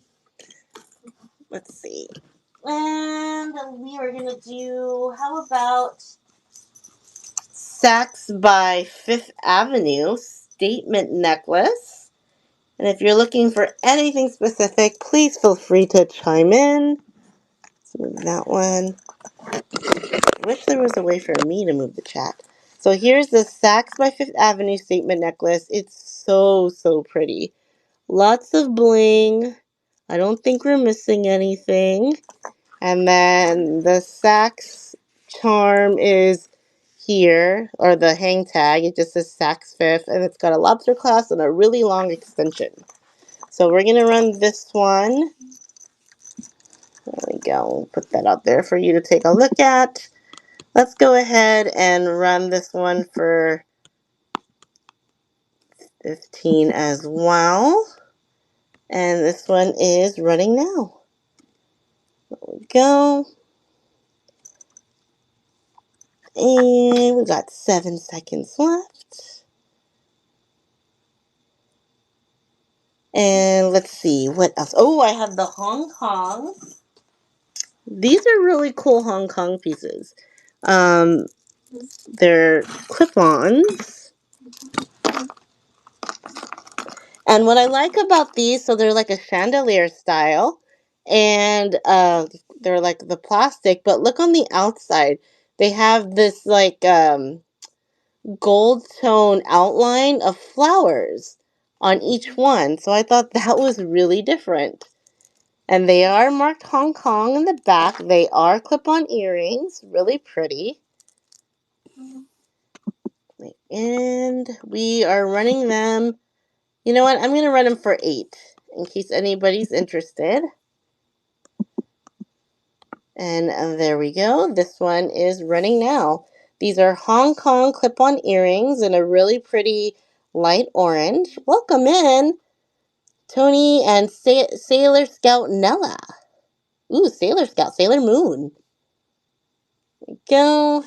Let's see. And we are going to do, how about Saks by Fifth Avenue statement necklace. And if you're looking for anything specific, please feel free to chime in. Let's move that one. I wish there was a way for me to move the chat. So here's the Saks by Fifth Avenue statement necklace. It's so, so pretty. Lots of bling. I don't think we're missing anything. And then the Saks charm is here, or the hang tag. It just says Saks Fifth, and it's got a lobster clasp and a really long extension. So we're going to run this one. There we go. Put that out there for you to take a look at. Let's go ahead and run this one for $15 as well. And this one is running now. There we go. And we got 7 seconds left. And let's see, what else? Oh, I have the Hong Kong. These are really cool Hong Kong pieces. They're clip-ons. And what I like about these, so they're like a chandelier style. and they're like the plastic, but look on the outside. They have this like gold tone outline of flowers on each one. So I thought that was really different. And they are marked Hong Kong in the back. They are clip-on earrings, really pretty. And we are running them. You know what? I'm going to run them for 8 in case anybody's interested. And there we go. This one is running now. These are Hong Kong clip-on earrings in a really pretty light orange. Welcome in, Tony and Sailor Scout Nella. Ooh, Sailor Scout, Sailor Moon. There we go.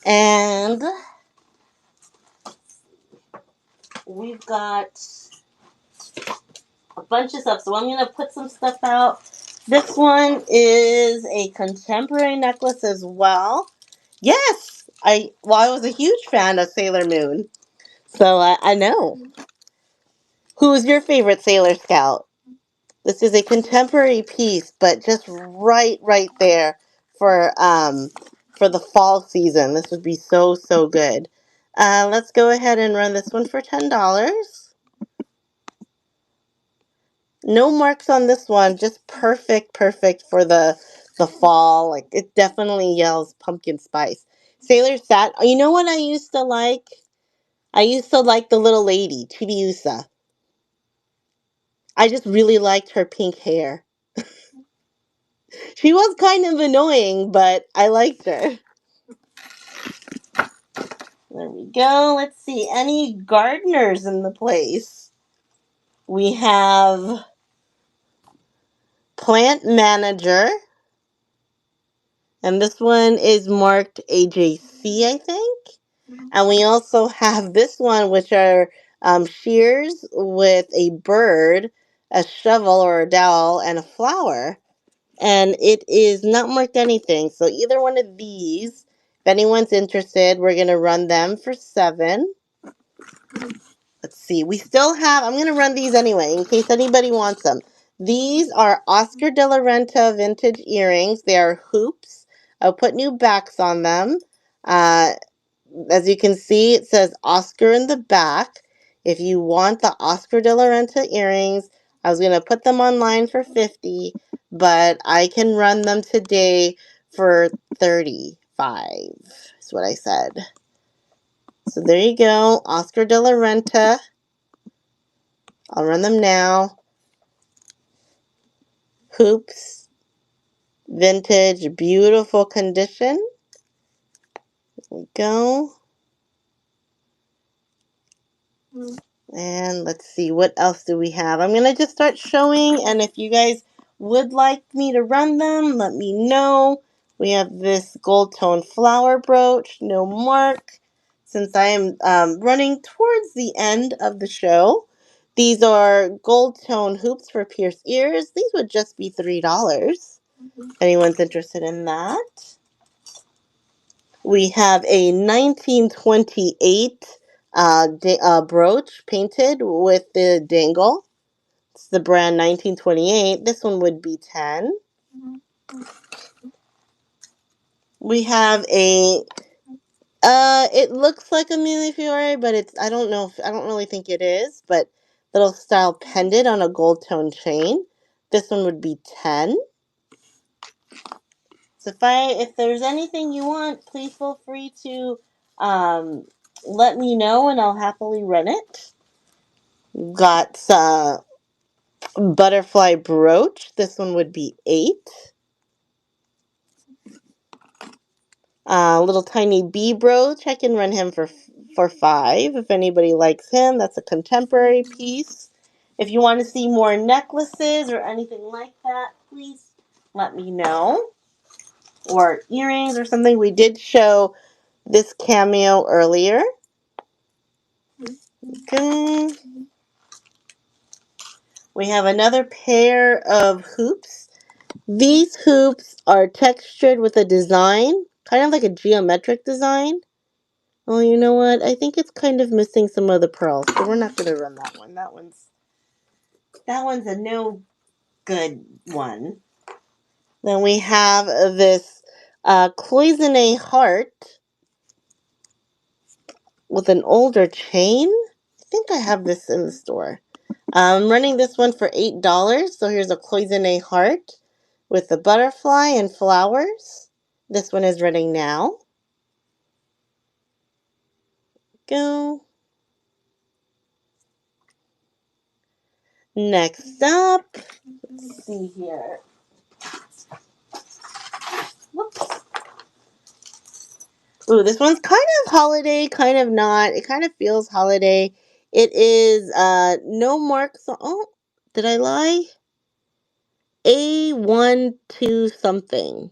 And we've got a bunch of stuff. So I'm going to put some stuff out. This one is a contemporary necklace as well. Yes! I was a huge fan of Sailor Moon. So I know. Who's your favorite Sailor Scout? This is a contemporary piece, but just right there for the fall season. This would be so good. Let's go ahead and run this one for $10. No marks on this one, just perfect for the fall. Like it definitely yells pumpkin spice. Sailor Sat. You know what I used to like? I used to like the little lady, Chibiusa. I just really liked her pink hair. She was kind of annoying, but I liked her. There we go. Let's see. Any gardeners in the place? We have Plant Manager. And this one is marked AJC, I think. And we also have this one, which are shears with a bird, a shovel or a dowel, and a flower. And it is not marked anything. So either one of these, if anyone's interested, we're going to run them for 7. Let's see. We still have, I'm going to run these anyway in case anybody wants them. These are Oscar de la Renta vintage earrings. They are hoops. I'll put new backs on them. Uh, as you can see, it says Oscar in the back. If you want the Oscar de la Renta earrings, I was going to put them online for 50, but I can run them today for 35. Is what I said. So there you go, Oscar de la Renta. I'll run them now. Hoops, vintage, beautiful condition. There we go. And let's see, what else do we have? I'm going to just start showing, and if you guys would like me to run them, let me know. We have this gold tone flower brooch, no mark, since I am running towards the end of the show. These are gold tone hoops for pierced ears. These would just be $3. Anyone's interested in that? We have a 1928 brooch painted with the dangle. It's the brand 1928. This one would be 10. We have a it looks like a Millefiore, but I don't know I don't really think it is, but little style pendant on a gold tone chain. This one would be 10. So if there's anything you want, please feel free to let me know and I'll happily run it. Got butterfly brooch. This one would be 8. Little tiny bee brooch. I can run him for 5. If anybody likes him, that's a contemporary piece. If you want to see more necklaces or anything like that, please let me know. Or earrings or something. We did show this Cameo earlier. Okay. We have another pair of hoops. These hoops are textured with a design, kind of like a geometric design. Oh, you know what? I think it's kind of missing some of the pearls, so we're not going to run that one. That one's a no good one. Then we have this cloisonne heart with an older chain. I think I have this in the store. I'm running this one for $8. So here's a cloisonne heart with a butterfly and flowers. This one is running now. Go. Next up, let's see here. Whoops. Ooh, this one's kind of holiday, kind of not. It kind of feels holiday. It is no marks. Oh, did I lie? A12 something.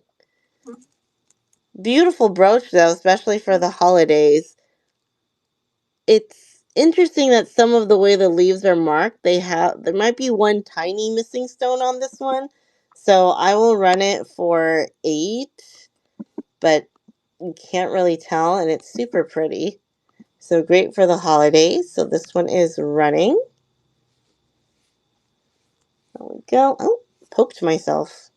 Beautiful brooch though, especially for the holidays. It's interesting that some of the way the leaves are marked, there might be one tiny missing stone on this one. So I will run it for 8, but you can't really tell, and it's super pretty. So great for the holidays. So this one is running. There we go. Oh, poked myself.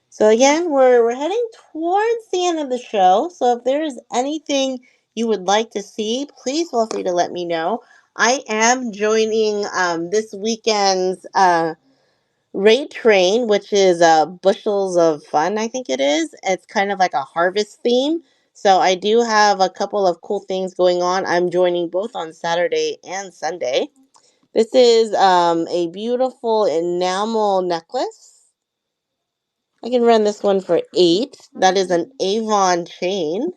So again, we're heading towards the end of the show. So if there is anything you would like to see, please feel free to let me know. I am joining this weekend's Raid Train, which is Bushels of Fun, I think it is. It's kind of like a harvest theme. So I do have a couple of cool things going on. I'm joining both on Saturday and Sunday. This is a beautiful enamel necklace. I can run this one for 8. That is an Avon chain.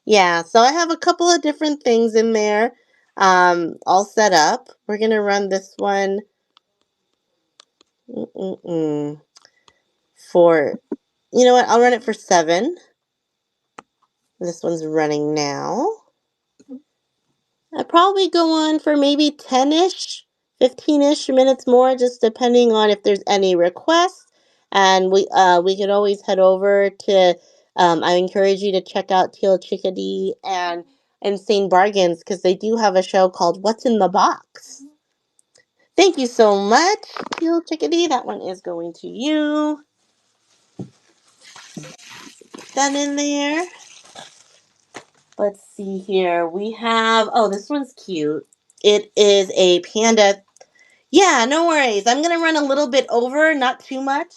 Yeah, so I have a couple of different things in there all set up. We're going to run this one for, you know what, I'll run it for 7. This one's running now. I'd probably go on for maybe 10-ish, 15-ish minutes more, just depending on if there's any requests. And we could always head over to, I encourage you to check out Teal Chickadee and Insane Bargains, because they do have a show called What's in the Box. Thank you so much, Teal Chickadee. That one is going to you. Put that in there. Let's see here. We have, oh, this one's cute. It is a panda. Yeah, no worries. I'm going to run a little bit over, not too much.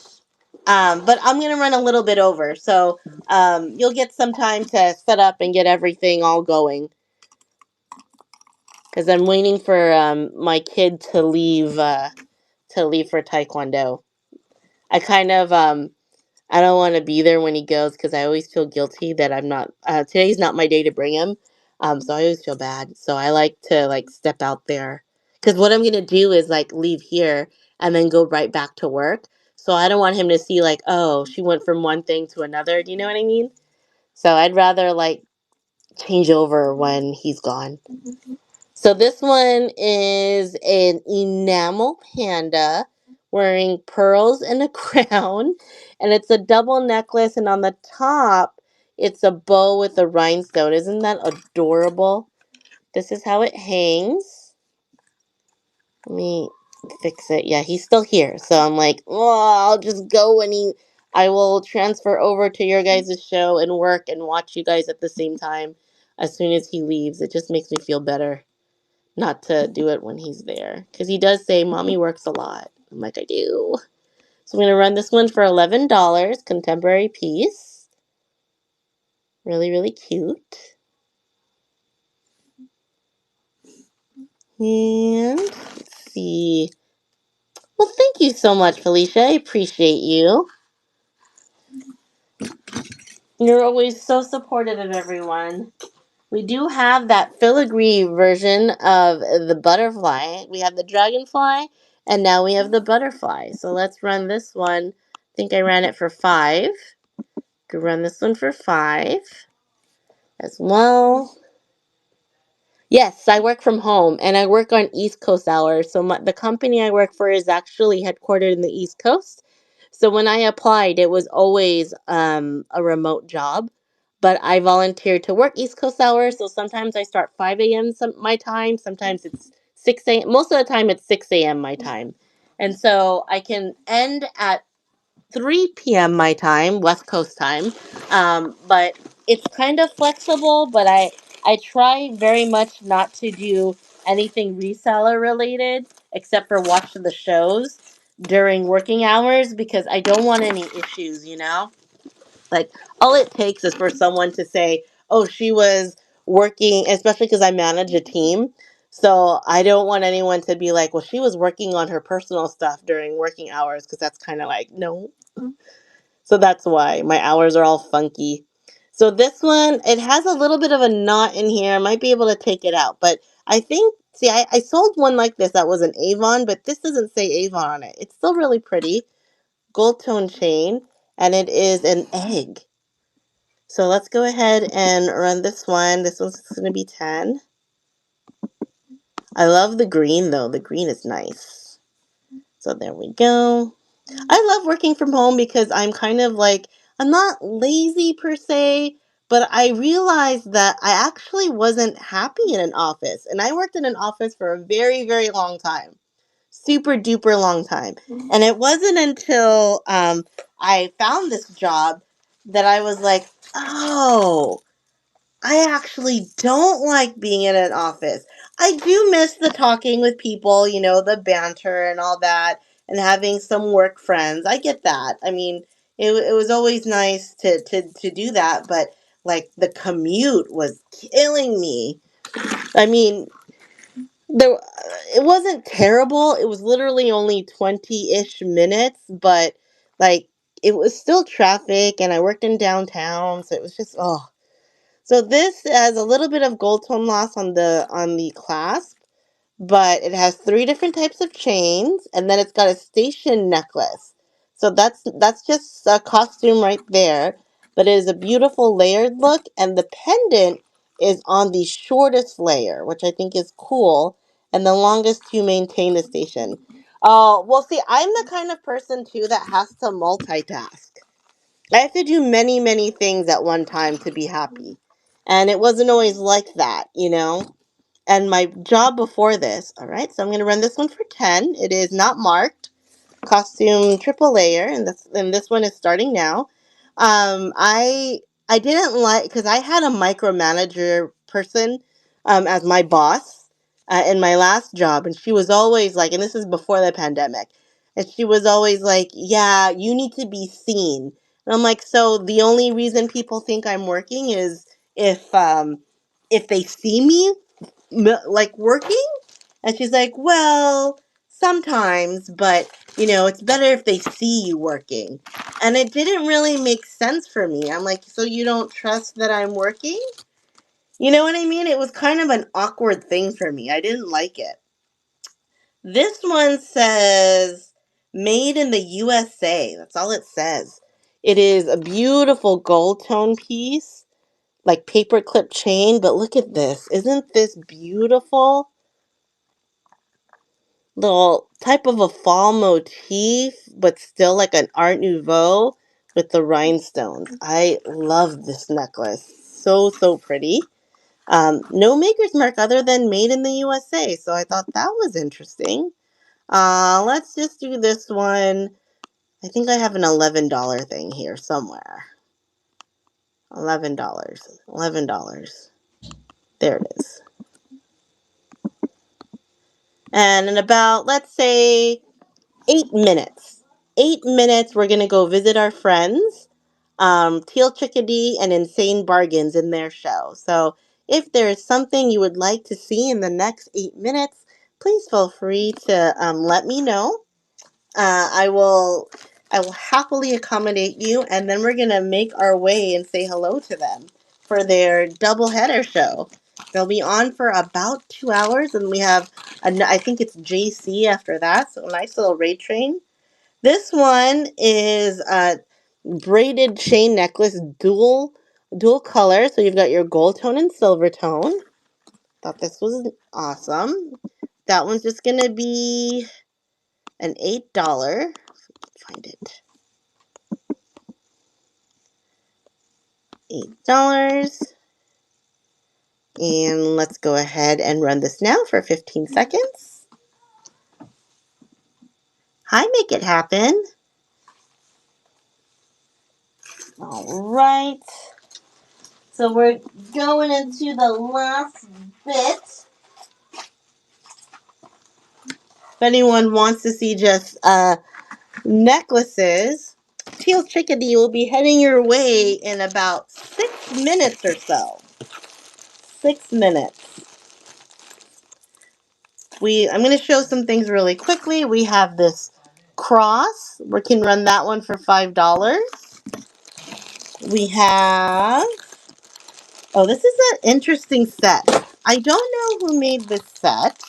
But I'm going to run a little bit over. So you'll get some time to set up and get everything all going. Because I'm waiting for my kid to leave for Taekwondo. I kind of I don't want to be there when he goes because I always feel guilty that I'm not. Today's not my day to bring him, so I always feel bad. So I like to step out there because what I'm gonna do is leave here and then go right back to work. So I don't want him to see oh, she went from one thing to another. Do you know what I mean? So I'd rather change over when he's gone. So this one is an enamel panda wearing pearls and a crown, and it's a double necklace, and on the top it's a bow with a rhinestone. Isn't that adorable? This is how it hangs. Let me fix it. Yeah, he's still here. So I'm oh, I'll just go when I will transfer over to your guys' show and work and watch you guys at the same time as soon as he leaves. It just makes me feel better not to do it when he's there. Because he does say, Mommy works a lot. I'm like, I do. So I'm going to run this one for $11, contemporary piece. Really, really cute. And let's see. Well, thank you so much, Felicia. I appreciate you. You're always so supportive of everyone. We do have that filigree version of the butterfly. We have the dragonfly, and now we have the butterfly. So let's run this one. I think I ran it for 5. Could run this one for 5 as well. Yes, I work from home and I work on East Coast hours. So the company I work for is actually headquartered in the East Coast. So when I applied, it was always a remote job, but I volunteered to work East Coast hours. So sometimes I start 5 a.m. My time. Sometimes it's 6 a.m. Most of the time it's 6 a.m. my time. And so I can end at 3 p.m. my time, West Coast time. But it's kind of flexible, but I try very much not to do anything reseller related except for watch the shows during working hours because I don't want any issues, you know? Like, all it takes is for someone to say, oh, she was working, especially because I manage a team. So I don't want anyone to be like, well, she was working on her personal stuff during working hours because that's kind of like, no. So that's why my hours are all funky. So this one, it has a little bit of a knot in here. I might be able to take it out. But I think, see, I sold one like this that was an Avon, but this doesn't say Avon on it. It's still really pretty. Gold tone chain, and it is an egg. So let's go ahead and run this one. This one's going to be 10. I love the green though. The green is nice. So there we go. I love working from home because I'm kind of like, I'm not lazy per se, but I realized that I actually wasn't happy in an office. And I worked in an office for a very, very long time. Super duper long time. And it wasn't until I found this job that I was like, oh, I actually don't like being in an office. I do miss the talking with people, you know, the banter and all that, and having some work friends. I get that. I mean, it was always nice to do that, but like the commute was killing me. I mean, there it wasn't terrible. It was literally only 20-ish minutes, but like it was still traffic and I worked in downtown, so it was just oh, so this has a little bit of gold tone loss on the clasp, but it has three different types of chains, and then it's got a station necklace. So that's just a costume right there, but it is a beautiful layered look, and the pendant is on the shortest layer, which I think is cool, and the longest to maintain the station. Oh, well, see, I'm the kind of person too that has to multitask. I have to do many, many things at one time to be happy. And it wasn't always like that, you know? And my job before this, all right, so I'm going to run this one for 10. It is not marked, costume triple layer, and this one is starting now. I didn't like because I had a micromanager person as my boss in my last job, and she was always like, and this is before the pandemic, and she was always like, "Yeah, you need to be seen." And I'm like, "So the only reason people think I'm working is if um if they see me like working?" And she's like, well, sometimes, but you know, it's better if they see you working. And it didn't really make sense for me. I'm like, so you don't trust that I'm working? You know what I mean? It was kind of an awkward thing for me. I didn't like it. This one says made in the USA. That's all it says. It is a beautiful gold tone piece, like paperclip chain, but look at this. Isn't this beautiful? Little type of a fall motif, but still like an Art Nouveau with the rhinestones. I love this necklace. So, so pretty. No maker's mark other than made in the USA. So I thought that was interesting. Let's just do this one. I think I have an $11 thing here somewhere. $11. $11. There it is. And in about, let's say, 8 minutes. 8 minutes, we're going to go visit our friends, Teal Chickadee and Insane Bargains in their show. So if there is something you would like to see in the next 8 minutes, please feel free to let me know. I will happily accommodate you, and then we're gonna make our way and say hello to them for their doubleheader show. They'll be on for about 2 hours, and we have I think it's JC after that, so a nice little raid train. This one is a braided chain necklace, dual color. So you've got your gold tone and silver tone. Thought this was awesome. That one's just gonna be an $8. Find it. $8. And let's go ahead and run this now for 15 seconds. Hi, Make It Happen. All right. So we're going into the last bit. If anyone wants to see just necklaces, Teal Chickadee will be heading your way in about 6 minutes or so. 6 minutes. I'm going to show some things really quickly. We have this cross. We can run that one for $5. We have... Oh, this is an interesting set. I don't know who made this set,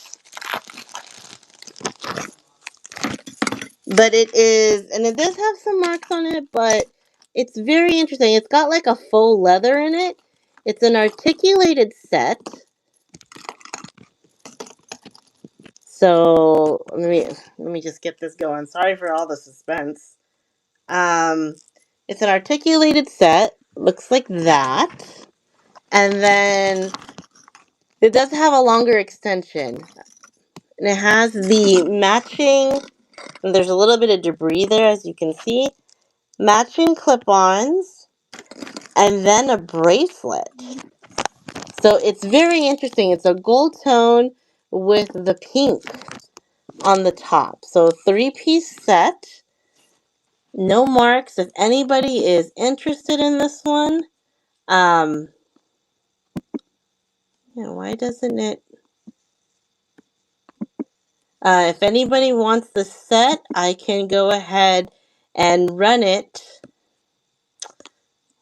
but it is, and it does have some marks on it, but it's very interesting. It's got like a faux leather in it. It's an articulated set. So let me just get this going. Sorry for all the suspense. Um, it's an articulated set. Looks like that. And then it does have a longer extension. And it has the matching, and there's a little bit of debris there as you can see. Matching clip-ons, and then a bracelet. So it's very interesting. It's a gold tone with the pink on the top. So 3-piece set. No marks. If anybody is interested in this one, why doesn't it? If anybody wants the set, I can go ahead and run it.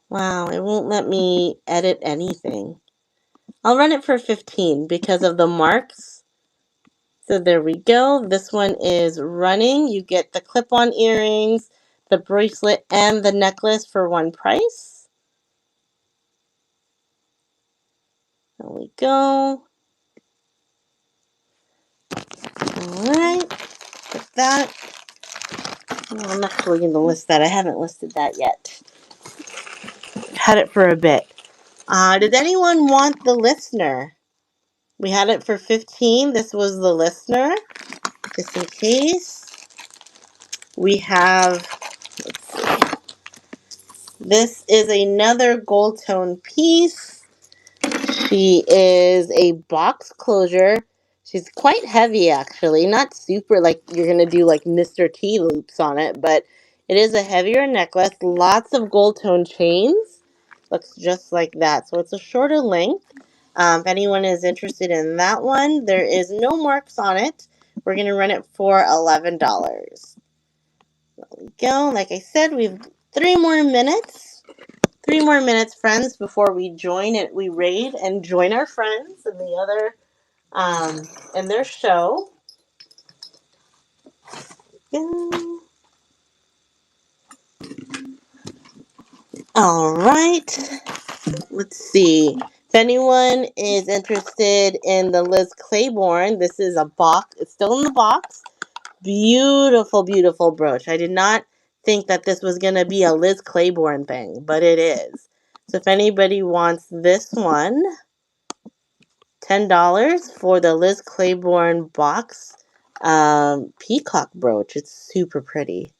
Wow, it won't let me edit anything. I'll run it for 15 because of the marks. So there we go. This one is running. You get the clip-on earrings, the bracelet, and the necklace for one price. There we go. Alright. Put that. Oh, I'm actually going to list that. I haven't listed that yet. I've had it for a bit. Did anyone want the listener? We had it for 15. This was the listener. Just in case. We have, let's see. This is another gold tone piece. She is a box closure. She's quite heavy actually. Not super like you're going to do like Mr. T loops on it, but it is a heavier necklace. Lots of gold tone chains. Looks just like that. So it's a shorter length. If anyone is interested in that one, there is no marks on it. We're going to run it for $11. There we go. Like I said, we've 3 more minutes. 3 more minutes, friends, before we join it. We raid and join our friends in the other, in their show. All right. Let's see. If anyone is interested in the Liz Claiborne, this is a box. It's still in the box. Beautiful, beautiful brooch. I did not think that this was going to be a Liz Claiborne thing, but it is. So if anybody wants this one, $10 for the Liz Claiborne box peacock brooch. It's super pretty.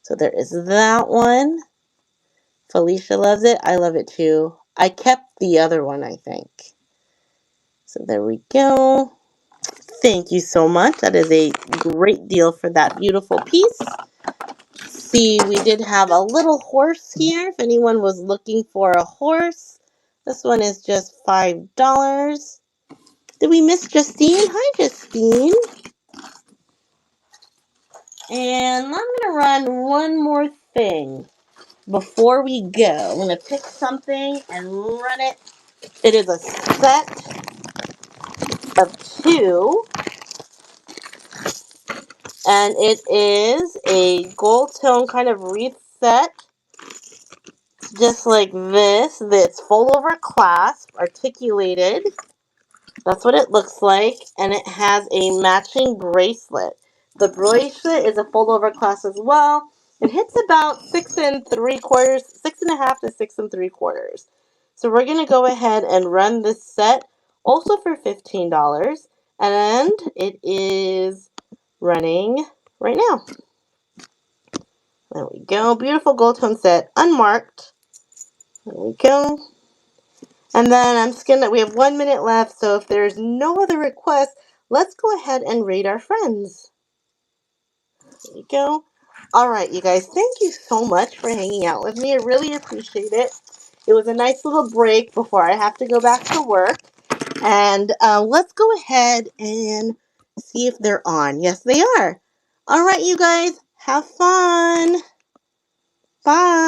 So there is that one. Felicia loves it. I love it too. I kept the other one, I think. So there we go. Thank you so much. That is a great deal for that beautiful piece. See, we did have a little horse here. If anyone was looking for a horse, this one is just $5. Did we miss Justine? Hi, Justine. And I'm going to run one more thing before we go. I'm going to pick something and run it. It is a set of 2. And it is a gold tone kind of wreath set. Just like this. That's full over clasp, articulated. That's what it looks like. And it has a matching bracelet. The bracelet is a fold over clasp as well. It hits about 6 3/4, 6.5 to 6 3/4. So we're going to go ahead and run this set also for $15. And it is running right now. There we go. Beautiful gold tone set, unmarked. There we go. And then I'm just gonna, we have 1 minute left, so if there's no other requests, let's go ahead and rate our friends. There we go. All right, you guys, thank you so much for hanging out with me. I really appreciate it. It was a nice little break before I have to go back to work. And let's go ahead and see if they're on. Yes, they are. All right, you guys, have fun. Bye.